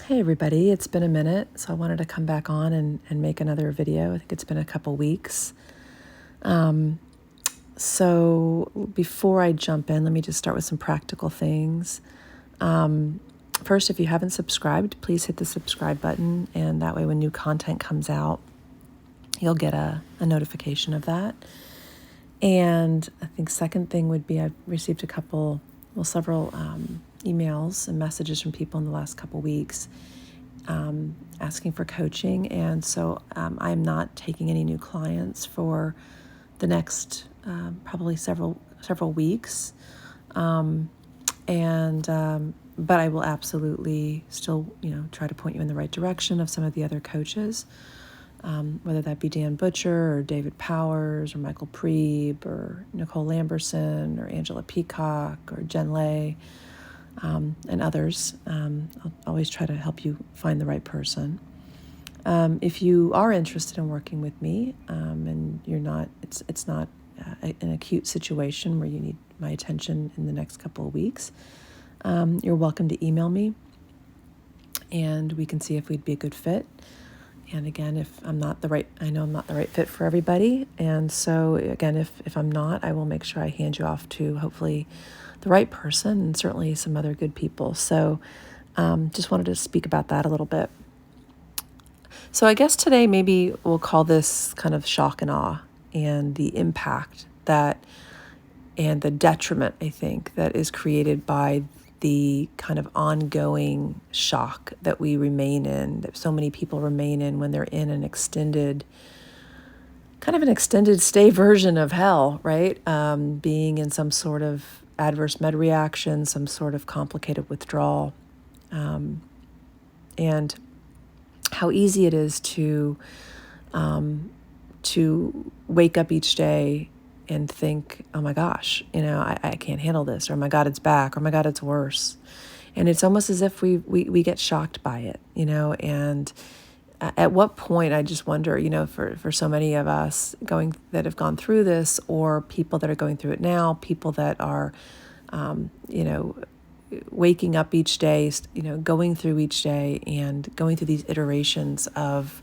Hey everybody, it's been a minute, so I wanted to come back on and make another video. I think it's been a couple weeks. So before I jump in, let me just start with some practical things. First, if you haven't subscribed, please hit the subscribe button, and that way when new content comes out, you'll get a notification of that. And I think second thing would be I've received several emails and messages from people in the last couple weeks asking for coaching. And so I'm not taking any new clients for the next probably several weeks. But I will absolutely still, try to point you in the right direction of some of the other coaches, whether that be Dan Butcher or David Powers or Michael Priebe or Nicole Lamberson or Angela Peacock or Jen Lay, and others. I'll always try to help you find the right person. If you are interested in working with me, and you're not, it's not an acute situation where you need my attention in the next couple of weeks, you're welcome to email me, and we can see if we'd be a good fit. And again, if I'm not the right, I know I'm not the right fit for everybody. And so again, if I'm not, I will make sure I hand you off to hopefully the right person and certainly some other good people. So just wanted to speak about that a little bit. So I guess today maybe we'll call this kind of shock and awe and the impact that and the detriment, I think, that is created by the kind of ongoing shock that we remain in, that so many people remain in when they're in an extended stay version of hell, right? Being in some sort of adverse med reaction, some sort of complicated withdrawal, and how easy it is to wake up each day and think, oh my gosh, I can't handle this, or oh my God, it's back, or oh my God, it's worse. And it's almost as if we get shocked by it, and at what point, I just wonder, for so many of us that have gone through this, or people that are going through it now, people that are, waking up each day, going through each day and going through these iterations of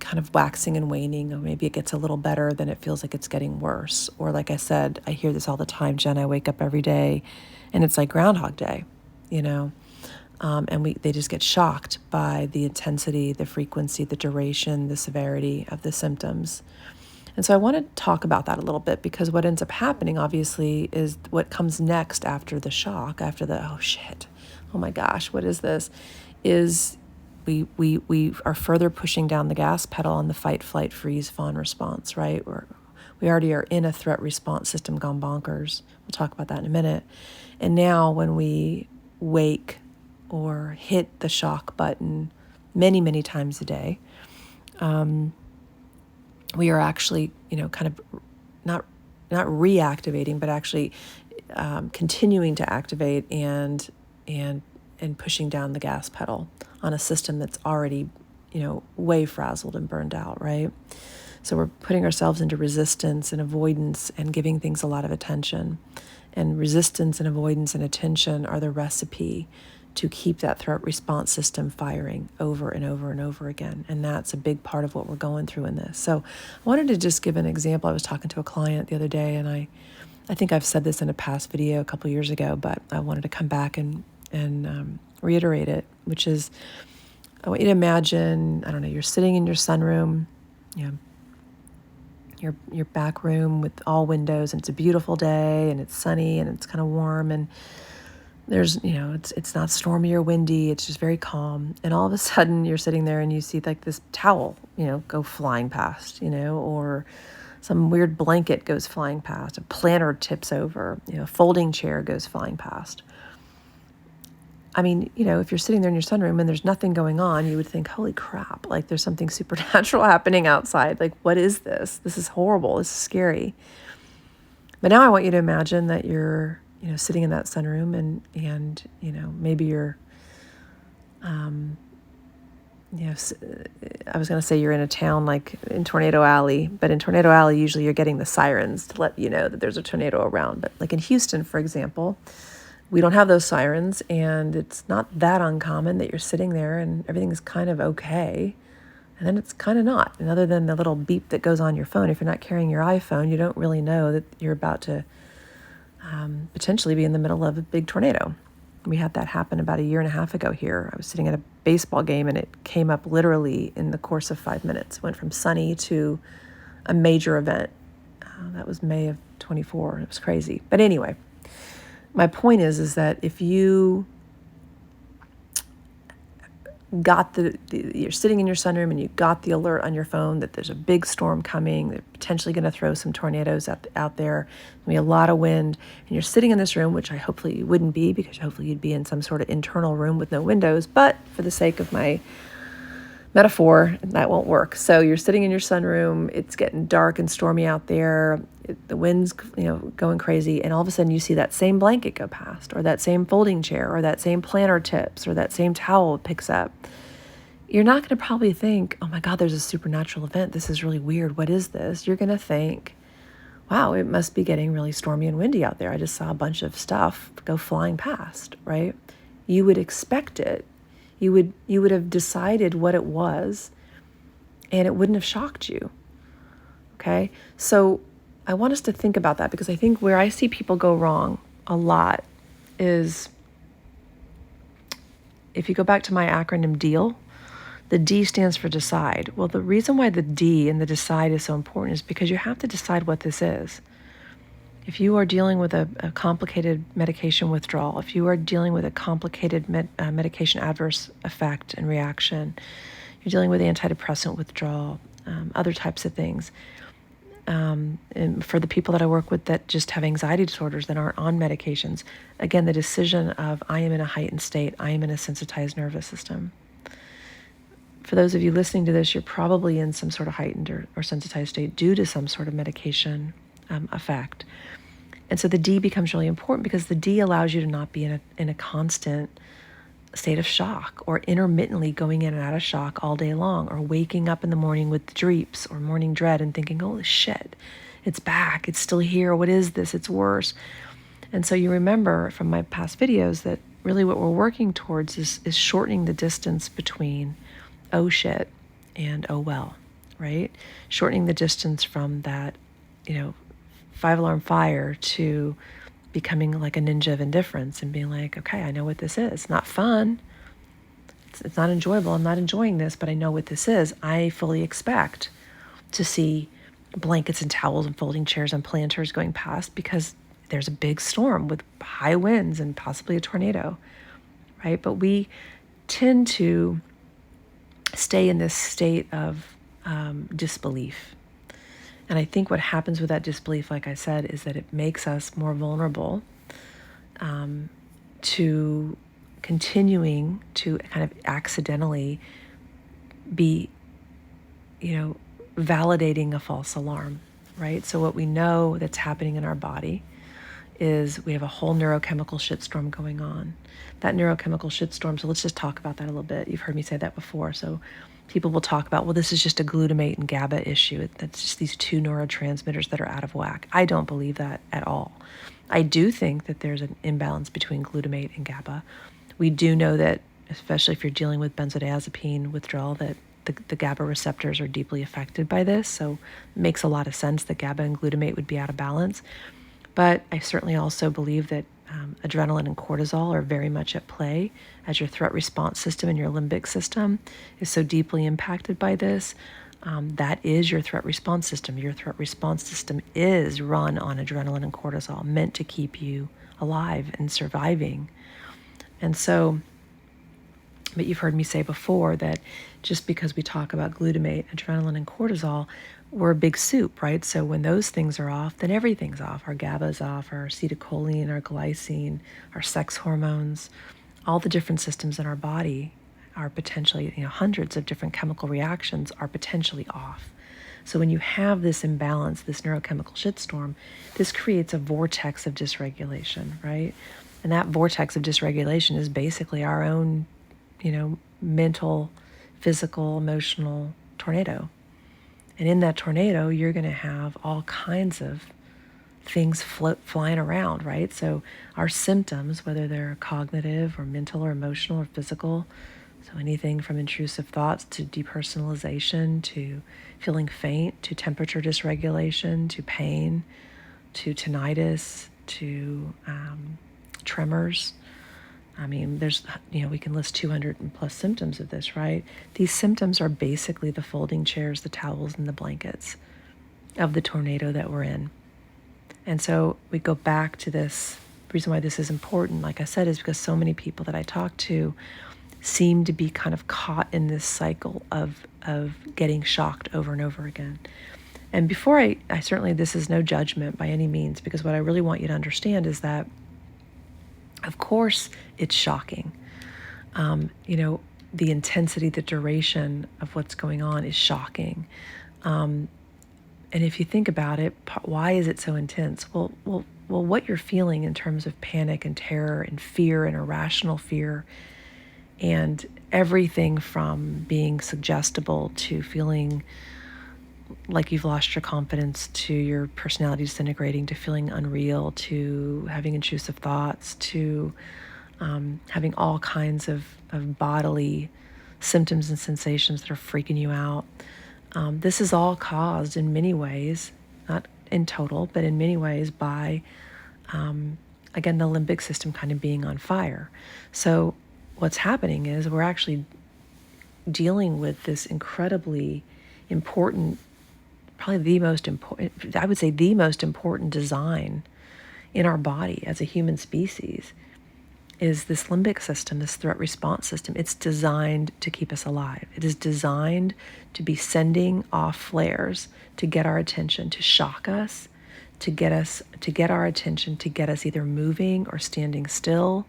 kind of waxing and waning, or maybe it gets a little better, then it feels like it's getting worse. Or like I said, I hear this all the time, Jen, I wake up every day and it's like Groundhog Day, and they just get shocked by the intensity, the frequency, the duration, the severity of the symptoms. And so I want to talk about that a little bit, because what ends up happening, obviously, is what comes next after the shock, after the, oh shit, oh my gosh, what is this, is we are further pushing down the gas pedal on the fight, flight, freeze, fawn response, right? We already are in a threat response system gone bonkers. We'll talk about that in a minute. And now when we wake or hit the shock button many, many times a day, we are actually, kind of not reactivating, but actually continuing to activate and pushing down the gas pedal on a system that's already, way frazzled and burned out, right? So we're putting ourselves into resistance and avoidance and giving things a lot of attention. And resistance and avoidance and attention are the recipe to keep that threat response system firing over and over and over again. And that's a big part of what we're going through in this. So I wanted to just give an example. I was talking to a client the other day, and I think I've said this in a past video a couple years ago, but I wanted to come back and reiterate it, which is, I want you to imagine, I don't know, you're sitting in your sunroom, your back room with all windows, and it's a beautiful day, and it's sunny, and it's kind of warm, and there's, it's not stormy or windy, it's just very calm. And all of a sudden you're sitting there and you see like this towel, go flying past, or some weird blanket goes flying past, a planter tips over, a folding chair goes flying past. I mean, if you're sitting there in your sunroom and there's nothing going on, you would think, holy crap, like there's something supernatural happening outside. Like, what is this? This is horrible. This is scary. But now I want you to imagine that you're, sitting in that sunroom and maybe you're, I was going to say you're in a town like in Tornado Alley, but in Tornado Alley, usually you're getting the sirens to let you know that there's a tornado around. But like in Houston, for example, We don't have those sirens, and it's not that uncommon that you're sitting there and everything's kind of okay. And then it's kind of not. And other than the little beep that goes on your phone, if you're not carrying your iPhone, you don't really know that you're about to potentially be in the middle of a big tornado. We had that happen about 1.5 years ago here. I was sitting at a baseball game and it came up literally in the course of 5 minutes. It went from sunny to a major event. That was May of 24. It was crazy. But anyway, my point is that if you got you're sitting in your sunroom and you got the alert on your phone that there's a big storm coming, they're potentially going to throw some tornadoes out there, there's going to be a lot of wind, and you're sitting in this room, which I hopefully you wouldn't be, because hopefully you'd be in some sort of internal room with no windows, but for the sake of my metaphor, that won't work. So you're sitting in your sunroom, it's getting dark and stormy out there, the wind's going crazy, and all of a sudden you see that same blanket go past, or that same folding chair, or that same planter tips, or that same towel picks up. You're not going to probably think, oh my God, there's a supernatural event. This is really weird. What is this? You're going to think, wow, it must be getting really stormy and windy out there. I just saw a bunch of stuff go flying past, right? You would expect it. You would have decided what it was, and it wouldn't have shocked you. Okay? So I want us to think about that, because I think where I see people go wrong a lot is, if you go back to my acronym DEAL, the D stands for decide. Well, the reason why the D in the decide is so important is because you have to decide what this is. If you are dealing with a complicated medication withdrawal, if you are dealing with a complicated medication adverse effect and reaction, you're dealing with antidepressant withdrawal, other types of things. And for the people that I work with that just have anxiety disorders that aren't on medications, again, the decision of I am in a heightened state, I am in a sensitized nervous system. For those of you listening to this, you're probably in some sort of heightened or sensitized state due to some sort of medication effect. And so the D becomes really important, because the D allows you to not be in a constant state of shock, or intermittently going in and out of shock all day long, or waking up in the morning with dreeps or morning dread and thinking, holy shit, it's back, it's still here, what is this, it's worse. And so you remember from my past videos that really what we're working towards is shortening the distance between oh shit and oh well, right? Shortening the distance from that, 5-alarm fire to becoming like a ninja of indifference and being like, okay, I know what this is. It's not fun. It's not enjoyable. I'm not enjoying this, but I know what this is. I fully expect to see blankets and towels and folding chairs and planters going past, because there's a big storm with high winds and possibly a tornado, right? But we tend to stay in this state of disbelief. And I think what happens with that disbelief, like I said, is that it makes us more vulnerable to continuing to kind of accidentally be, validating a false alarm, right? So what we know that's happening in our body is we have a whole neurochemical shitstorm going on. That neurochemical shitstorm, so let's just talk about that a little bit. You've heard me say that before. So people will talk about, well, this is just a glutamate and GABA issue. That's just these two neurotransmitters that are out of whack. I don't believe that at all. I do think that there's an imbalance between glutamate and GABA. We do know that, especially if you're dealing with benzodiazepine withdrawal, that the GABA receptors are deeply affected by this. So it makes a lot of sense that GABA and glutamate would be out of balance. But I certainly also believe that adrenaline and cortisol are very much at play, as your threat response system and your limbic system is so deeply impacted by this. That is your threat response system. Your threat response system is run on adrenaline and cortisol, meant to keep you alive and surviving. And so, but you've heard me say before that just because we talk about glutamate, adrenaline, and cortisol, we're a big soup, right? So when those things are off, then everything's off. Our GABA's off, our acetylcholine, our glycine, our sex hormones, all the different systems in our body are potentially, hundreds of different chemical reactions are potentially off. So when you have this imbalance, this neurochemical shitstorm, this creates a vortex of dysregulation, right? And that vortex of dysregulation is basically our own, mental, physical, emotional tornado. And in that tornado, you're going to have all kinds of things flying around, right? So our symptoms, whether they're cognitive or mental or emotional or physical, so anything from intrusive thoughts to depersonalization to feeling faint to temperature dysregulation to pain to tinnitus to tremors. I mean, we can list 200 and plus symptoms of this, right? These symptoms are basically the folding chairs, the towels, and the blankets of the tornado that we're in. And so we go back to this. The reason why this is important, like I said, is because so many people that I talk to seem to be kind of caught in this cycle of getting shocked over and over again. And before I certainly, this is no judgment by any means, because what I really want you to understand is that, of course, it's shocking. The intensity, the duration of what's going on is shocking. And if you think about it, why is it so intense? Well, what you're feeling in terms of panic and terror and fear and irrational fear, and everything from being suggestible to feeling like you've lost your confidence, to your personality disintegrating, to feeling unreal, to having intrusive thoughts, to having all kinds of bodily symptoms and sensations that are freaking you out. This is all caused in many ways, not in total, but in many ways by, again, the limbic system kind of being on fire. So what's happening is we're actually dealing with this incredibly important, probably the most important, I would say the most important design in our body as a human species is this limbic system, this threat response system. It's designed to keep us alive. It is designed to be sending off flares to get our attention, to shock us, to get our attention, to get us either moving or standing still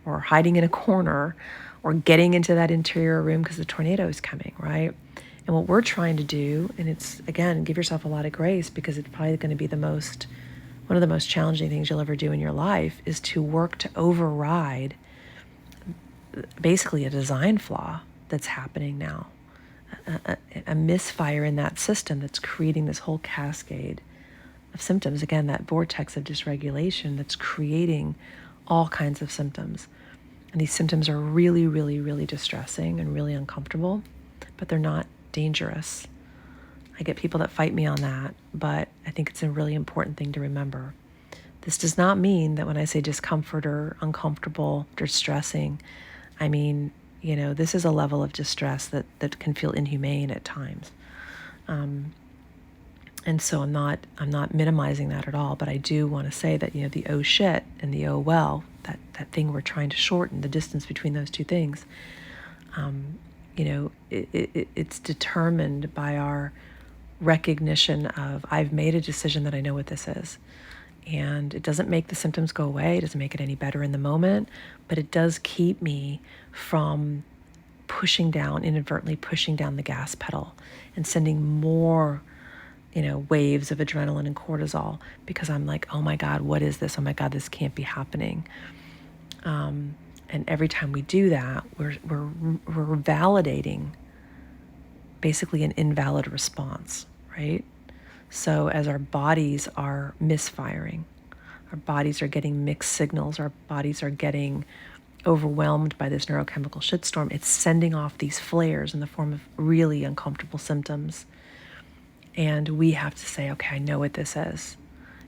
or hiding in a corner or getting into that interior room because the tornado is coming, right? And what we're trying to do, and it's, again, give yourself a lot of grace, because it's probably going to be one of the most challenging things you'll ever do in your life, is to work to override basically a design flaw that's happening now, a misfire in that system that's creating this whole cascade of symptoms. Again, that vortex of dysregulation that's creating all kinds of symptoms. And these symptoms are really, really, really distressing and really uncomfortable, but they're not dangerous. I get people that fight me on that, but I think it's a really important thing to remember. This does not mean that when I say discomfort or uncomfortable, distressing, I mean, this is a level of distress that can feel inhumane at times. And so I'm not minimizing that at all, but I do want to say that, the oh shit and the oh well, that thing we're trying to shorten, the distance between those two things, it's determined by our recognition of, I've made a decision that I know what this is. And it doesn't make the symptoms go away. It doesn't make it any better in the moment, but it does keep me from inadvertently pushing down the gas pedal and sending more, waves of adrenaline and cortisol, because I'm like, oh my God, what is this? Oh my God, this can't be happening. And every time we do that, we're validating basically an invalid response, right? So as our bodies are misfiring, our bodies are getting mixed signals, our bodies are getting overwhelmed by this neurochemical shitstorm, it's sending off these flares in the form of really uncomfortable symptoms. And we have to say, okay, I know what this is.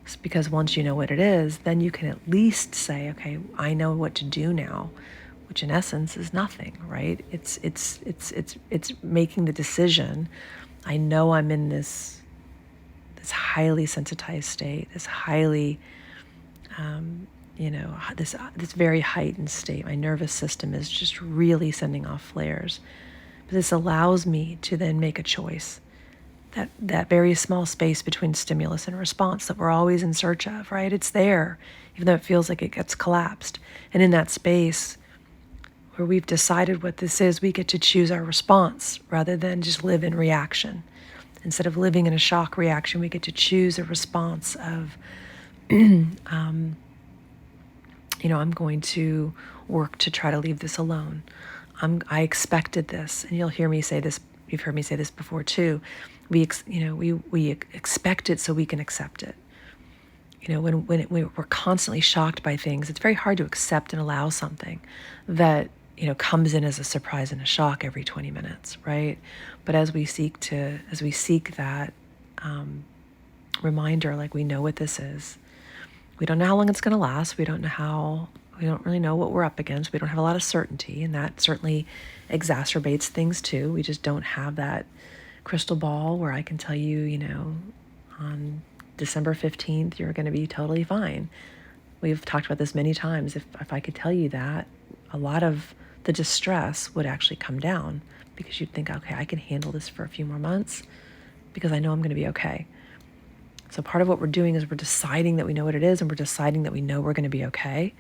It's because once you know what it is, then you can at least say, okay, I know what to do now, which in essence is nothing, right? It's making the decision. I know I'm in this highly sensitized state, this highly, this very heightened state. My nervous system is just really sending off flares. But this allows me to then make a choice. That very small space between stimulus and response that we're always in search of, right? It's there, even though it feels like it gets collapsed. And in that space where we've decided what this is, we get to choose our response rather than just live in reaction. Instead of living in a shock reaction, we get to choose a response of, I'm going to work to try to leave this alone. I expected this, and you'll hear me say this. You've heard me say this before too. We expect it so we can accept it. When we're constantly shocked by things, it's very hard to accept and allow something that, comes in as a surprise and a shock every 20 minutes, right? But as we seek that reminder, like we know what this is, we don't know how long it's going to last. We don't really know what we're up against. We don't have a lot of certainty, and that certainly exacerbates things too. We just don't have that crystal ball where I can tell you, on December 15th, you're going to be totally fine. We've talked about this many times. If I could tell you that, a lot of the distress would actually come down because you'd think, okay, I can handle this for a few more months because I know I'm going to be okay. So part of what we're doing is we're deciding that we know what it is, and we're deciding that we know we're going to be okay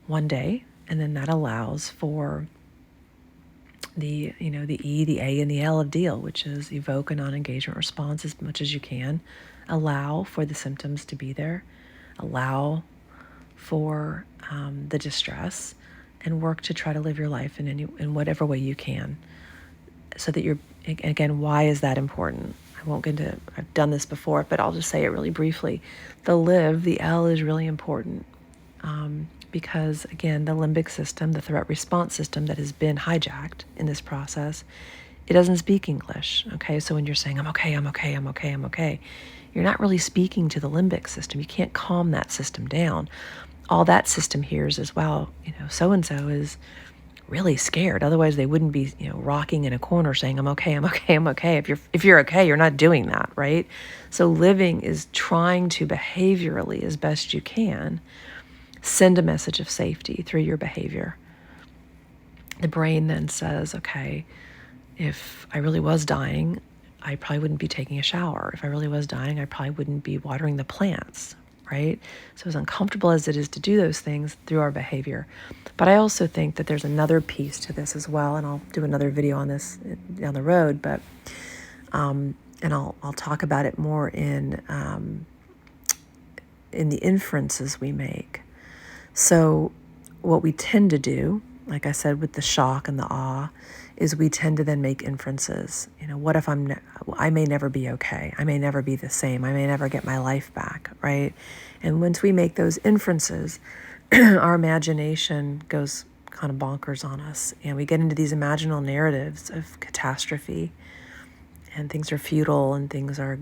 one day. And then that allows for the E, the A, and the L of deal, which is evoke a non-engagement response as much as you can. Allow for the symptoms to be there. Allow for the distress, and work to try to live your life in whatever way you can. So that again, why is that important? I won't get into, I've done this before, but I'll just say it really briefly. The L is really important because, again, the limbic system, the threat response system that has been hijacked in this process, it doesn't speak English, okay? So when you're saying, I'm okay, you're not really speaking to the limbic system. You can't calm that system down. All that system hears is, well, so-and-so is really scared. Otherwise, they wouldn't be, rocking in a corner saying, I'm okay. If you're okay, you're not doing that, right? So living is trying to behaviorally, as best you can, send a message of safety through your behavior. The brain then says, okay, if I really was dying, I probably wouldn't be taking a shower. If I really was dying, I probably wouldn't be watering the plants, right? So as uncomfortable as it is to do those things through our behavior. But I also think that there's another piece to this as well, and I'll do another video on this down the road, but and I'll talk about it more in the inferences we make. So what we tend to do, like I said, with the shock and the awe, is we tend to then make inferences. What if I may never be okay. I may never be the same. I may never get my life back, right? And once we make those inferences, our imagination goes kind of bonkers on us, and we get into these imaginal narratives of catastrophe, and things are futile, and things are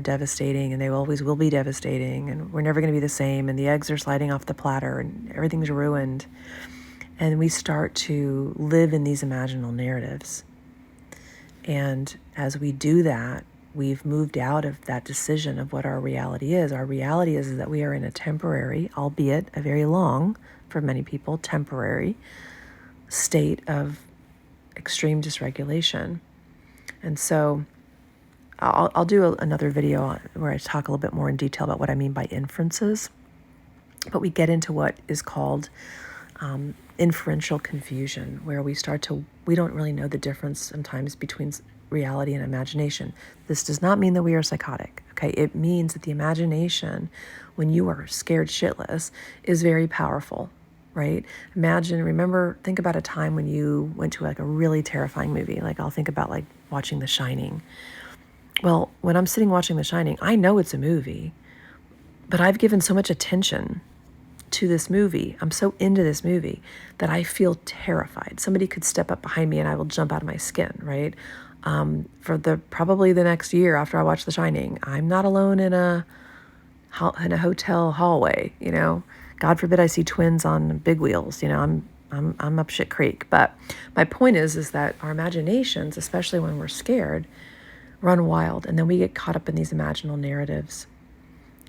devastating, and they always will be devastating, and we're never going to be the same, and the eggs are sliding off the platter, and everything's ruined. And we start to live in these imaginal narratives. And as we do that, we've moved out of that decision of what our reality is. Our reality is that we are in a temporary, albeit a very long, for many people, temporary state of extreme dysregulation. And so I'll do another video where I talk a little bit more in detail about what I mean by inferences. But we get into what is called inferential confusion, where we don't really know the difference sometimes between reality and imagination. This does not mean that we are psychotic, okay? It means that the imagination, when you are scared shitless, is very powerful, right? Think about a time when you went to like a really terrifying movie. Like I'll think about like watching The Shining. Well, when I'm sitting watching The Shining, I know it's a movie, but I've given so much attention to this movie. I'm so into this movie that I feel terrified. Somebody could step up behind me and I will jump out of my skin, right? For probably the next year after I watch The Shining, I'm not alone in a hotel hallway, God forbid I see twins on big wheels, I'm up shit creek. But my point is that our imaginations, especially when we're scared, run wild, and then we get caught up in these imaginal narratives.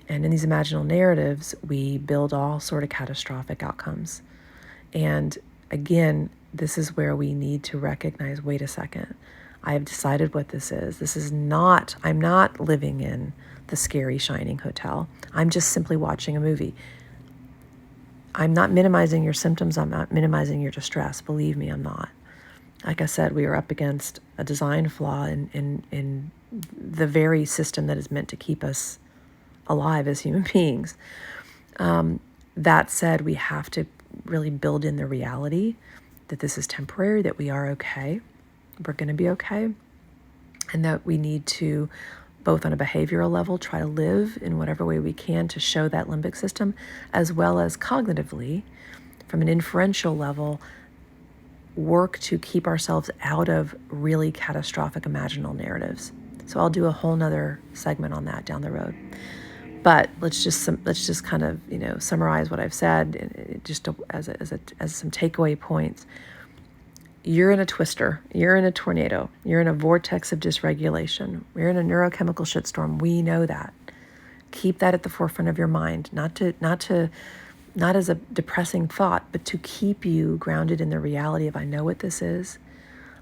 And in these imaginal narratives, we build all sort of catastrophic outcomes. And again, this is where we need to recognize, wait a second, I have decided what this is. I'm not living in the scary Shining hotel. I'm just simply watching a movie. I'm not minimizing your symptoms. I'm not minimizing your distress. Believe me, I'm not. Like I said, we are up against a design flaw in the very system that is meant to keep us alive as human beings. That said, we have to really build in the reality that this is temporary, that we are okay, we're going to be okay, and that we need to both on a behavioral level, try to live in whatever way we can to show that limbic system, as well as cognitively, from an inferential level, work to keep ourselves out of really catastrophic imaginal narratives. So I'll do a whole nother segment on that down the road. But let's just kind of summarize what I've said, just as some takeaway points. You're in a twister. You're in a tornado. You're in a vortex of dysregulation. You're in a neurochemical shitstorm. We know that. Keep that at the forefront of your mind, not as a depressing thought, but to keep you grounded in the reality of, I know what this is.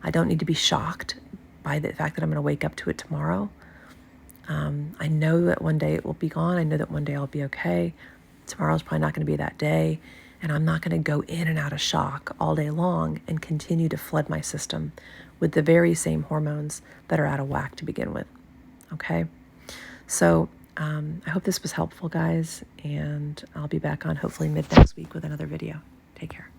I don't need to be shocked by the fact that I'm going to wake up to it tomorrow. I know that one day it will be gone. I know that one day I'll be okay. Tomorrow's probably not going to be that day. And I'm not going to go in and out of shock all day long and continue to flood my system with the very same hormones that are out of whack to begin with. Okay? So I hope this was helpful, guys. And I'll be back on hopefully mid next week with another video. Take care.